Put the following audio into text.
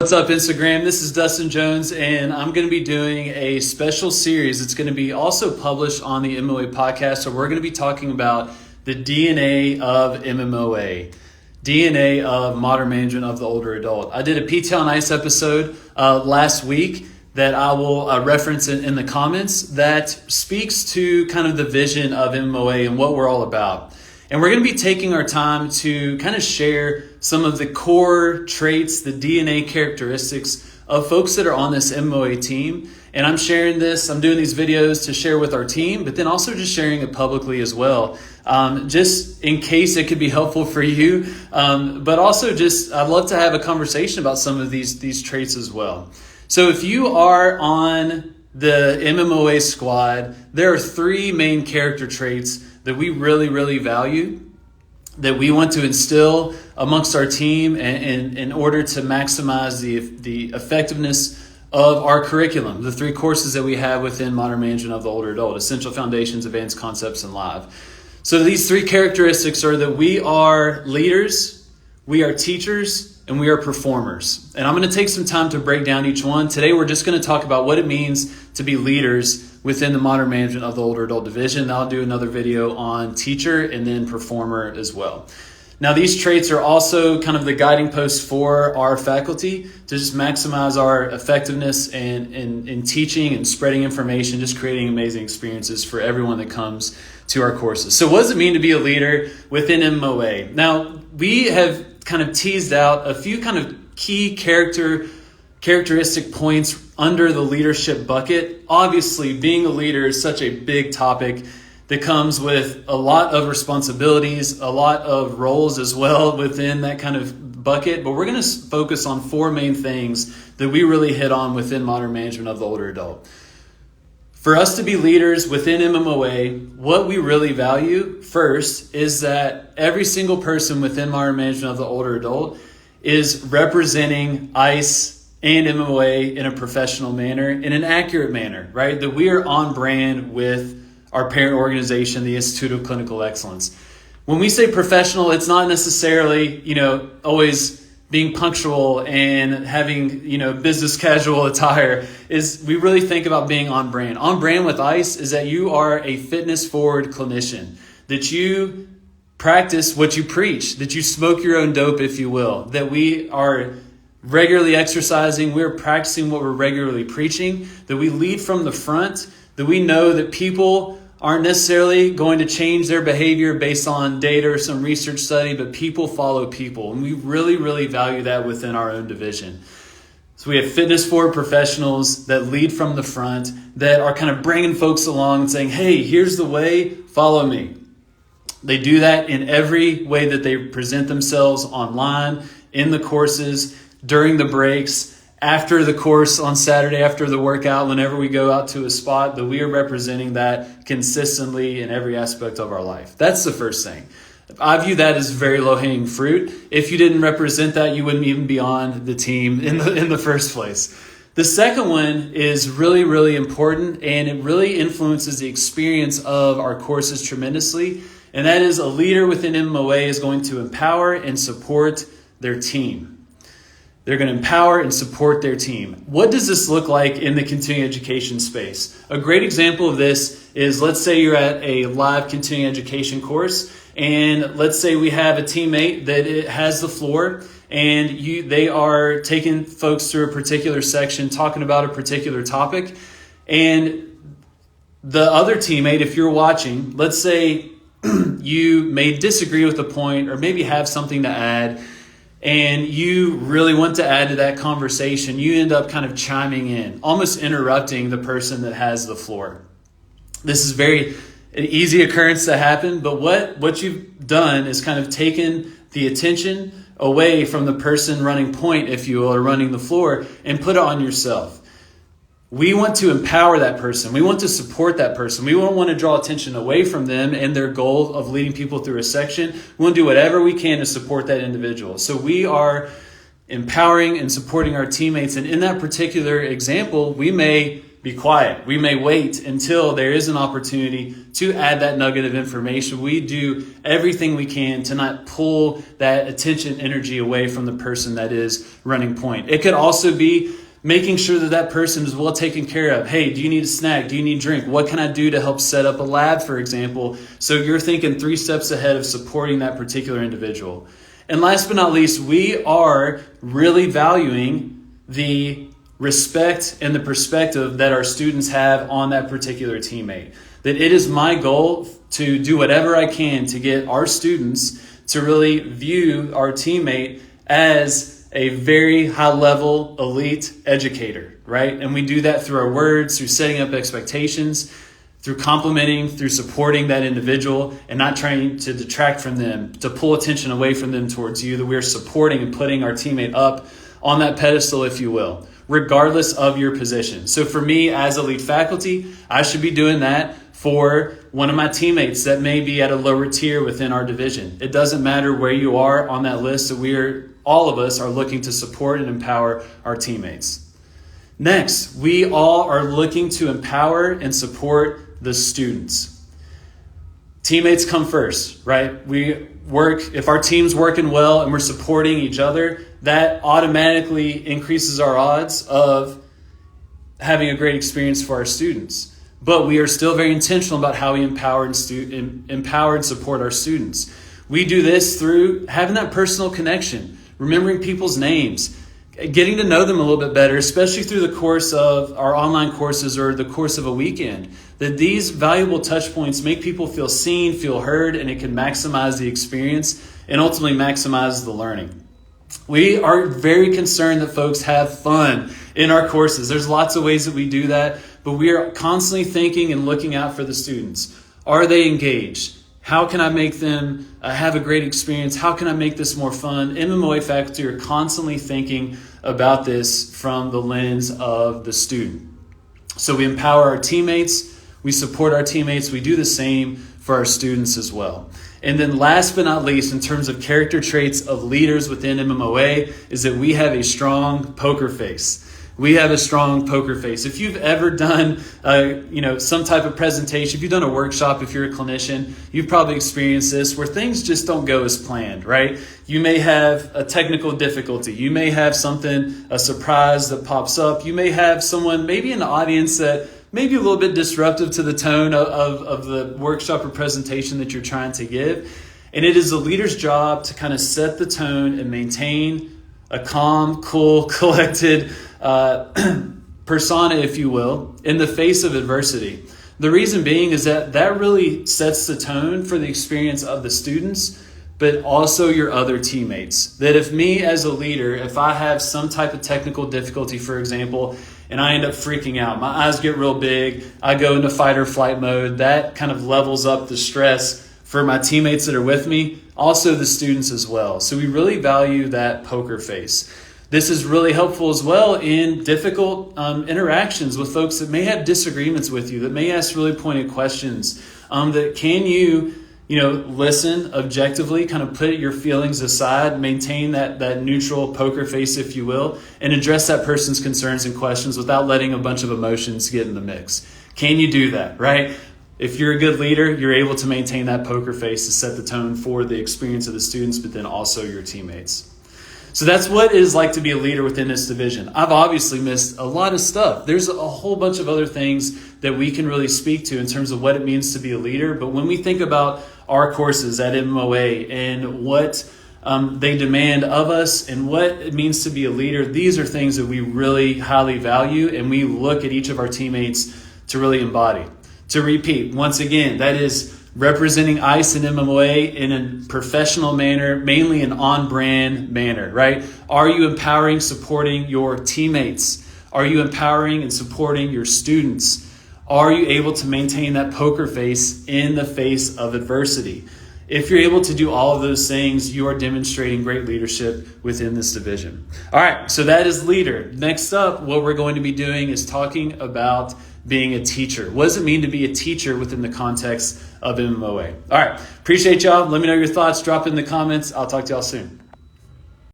What's up, Instagram? This is Dustin Jones, and I'm going to be doing a special series. It's going to be also published on the MMOA podcast. So we're going to be talking about the DNA of MMOA, DNA of modern management of the older adult. I did a PTL on Ice episode last week that I will reference in the comments that speaks to kind of the vision of MMOA and what we're all about. And we're going to be taking our time to kind of share some of the core traits, the DNA characteristics of folks that are on this MMOA team. And I'm sharing this, I'm doing these videos to share with our team, but then also just sharing it publicly as well. Just in case it could be helpful for you. But also just, I'd love to have a conversation about some of these traits as well. So if you are on the MMOA squad, there are three main character traits that we really value, that we want to instill amongst our team and in order to maximize the effectiveness of our curriculum, the three courses that we have within Modern Management of the Older Adult: Essential Foundations, Advanced Concepts, and Live. So these three characteristics are that we are leaders, we are teachers, and we are performers. And I'm going to take some time to break down each one. Today we're just going to talk about what it means to be leaders within the Modern Management of the Older Adult division. I'll do another video on teacher and then performer as well. Now, these traits are also kind of the guiding posts for our faculty to just maximize our effectiveness in teaching and spreading information, just creating amazing experiences for everyone that comes to our courses. So what does it mean to be a leader within MMOA? Now, we have kind of teased out a few kind of key characteristic points under the leadership bucket. Obviously, being a leader is such a big topic that comes with a lot of responsibilities, a lot of roles as well within that kind of bucket. But we're going to focus on four main things that we really hit on within Modern Management of the Older Adult. For us to be leaders within MMOA, what we really value first is that every single person within Modern Management of the Older Adult is representing ICE and MMOA in a professional manner, in an accurate manner, right? That we are on brand with our parent organization, the Institute of Clinical Excellence. When we say professional, it's not necessarily, always being punctual and having, business casual attire. We really think about being on brand. On brand with ICE is that you are a fitness forward clinician, that you practice what you preach, that you smoke your own dope, if you will, that we are regularly exercising, we're practicing what we're regularly preaching, that we lead from the front, that we know that people aren't necessarily going to change their behavior based on data or some research study, but people follow people. And we really value that within our own division. So we have fitness forward professionals that lead from the front, that are kind of bringing folks along and saying, hey, here's the way, follow me. They do that in every way that they present themselves online, in the courses, during the breaks, after the course on Saturday, after the workout, whenever we go out to a spot, that we are representing that consistently in every aspect of our life. That's the first thing. I view that as very low-hanging fruit. If you didn't represent that, you wouldn't even be on the team in the first place. The second one is really important, and it really influences the experience of our courses tremendously. And that is, a leader within MMOA is going to empower and support their team. They're going to empower and support their team. What does this look like in the continuing education space? A great example of this is, let's say you're at a live continuing education course, and let's say we have a teammate that has the floor, and they are taking folks through a particular section, talking about a particular topic, and the other teammate, if you're watching, let's say you may disagree with the point or maybe have something to add, and you really want to add to that conversation, you end up kind of chiming in, almost interrupting the person that has the floor. This is an easy occurrence to happen, but what you've done is kind of taken the attention away from the person running point, if you will, or running the floor, and put it on yourself. We want to empower that person. We want to support that person. We don't want to draw attention away from them and their goal of leading people through a section. We want to do whatever we can to support that individual. So we are empowering and supporting our teammates. And in that particular example, we may be quiet. We may wait until there is an opportunity to add that nugget of information. We do everything we can to not pull that attention energy away from the person that is running point. It could also be making sure that that person is well taken care of. Hey, do you need a snack? Do you need a drink? What can I do to help set up a lab, for example? So you're thinking 3 steps ahead of supporting that particular individual. And last but not least, we are really valuing the respect and the perspective that our students have on that particular teammate. That it is my goal to do whatever I can to get our students to really view our teammate as a very high-level elite educator, right? And we do that through our words, through setting up expectations, through complimenting, through supporting that individual, and not trying to detract from them, to pull attention away from them towards you, that we're supporting and putting our teammate up on that pedestal, if you will, regardless of your position. So for me as a lead faculty, I should be doing that for one of my teammates that may be at a lower tier within our division. It doesn't matter where you are on that list, that all of us are looking to support and empower our teammates. Next, we all are looking to empower and support the students. Teammates come first, right? If our team's working well and we're supporting each other, that automatically increases our odds of having a great experience for our students. But we are still very intentional about how we empower and support our students. We do this through having that personal connection, remembering people's names, getting to know them a little bit better, especially through the course of our online courses or the course of a weekend. That these valuable touch points make people feel seen, feel heard, and it can maximize the experience and ultimately maximize the learning. We are very concerned that folks have fun in our courses. There's lots of ways that we do that, but we are constantly thinking and looking out for the students. Are they engaged? How can I make them have a great experience? How can I make this more fun? MMOA faculty are constantly thinking about this from the lens of the student. So we empower our teammates, we support our teammates, we do the same for our students as well. And then last but not least, in terms of character traits of leaders within MMOA, is that we have a strong poker face. We have a strong poker face. If you've ever done, some type of presentation, if you've done a workshop, if you're a clinician, you've probably experienced this where things just don't go as planned, right? You may have a technical difficulty. You may have a surprise that pops up. You may have someone maybe in the audience that may be a little bit disruptive to the tone of the workshop or presentation that you're trying to give. And it is the leader's job to kind of set the tone and maintain a calm, cool, collected persona, if you will, in the face of adversity. The reason being is that really sets the tone for the experience of the students, but also your other teammates. That if me as a leader, if I have some type of technical difficulty, for example, and I end up freaking out, my eyes get real big, I go into fight or flight mode, that kind of levels up the stress for my teammates that are with me, also the students as well. So we really value that poker face. This is really helpful as well in difficult interactions with folks that may have disagreements with you, that may ask really pointed questions, that can you listen objectively, kind of put your feelings aside, maintain that neutral poker face, if you will, and address that person's concerns and questions without letting a bunch of emotions get in the mix. Can you do that, right? If you're a good leader, you're able to maintain that poker face to set the tone for the experience of the students, but then also your teammates. So that's what it is like to be a leader within this division. I've obviously missed a lot of stuff. There's a whole bunch of other things that we can really speak to in terms of what it means to be a leader. But when we think about our courses at MMOA and what they demand of us and what it means to be a leader, these are things that we really highly value, and we look at each of our teammates to really embody. To repeat, once again, that is representing ICE and MMOA in a professional manner, mainly an on-brand manner, right? Are you empowering, supporting your teammates? Are you empowering and supporting your students? Are you able to maintain that poker face in the face of adversity? If you're able to do all of those things, you are demonstrating great leadership within this division. All right, so that is leader. Next up, what we're going to be doing is talking about being a teacher. What does it mean to be a teacher within the context of MMOA? All right, appreciate y'all. Let me know your thoughts. Drop in the comments. I'll talk to y'all soon.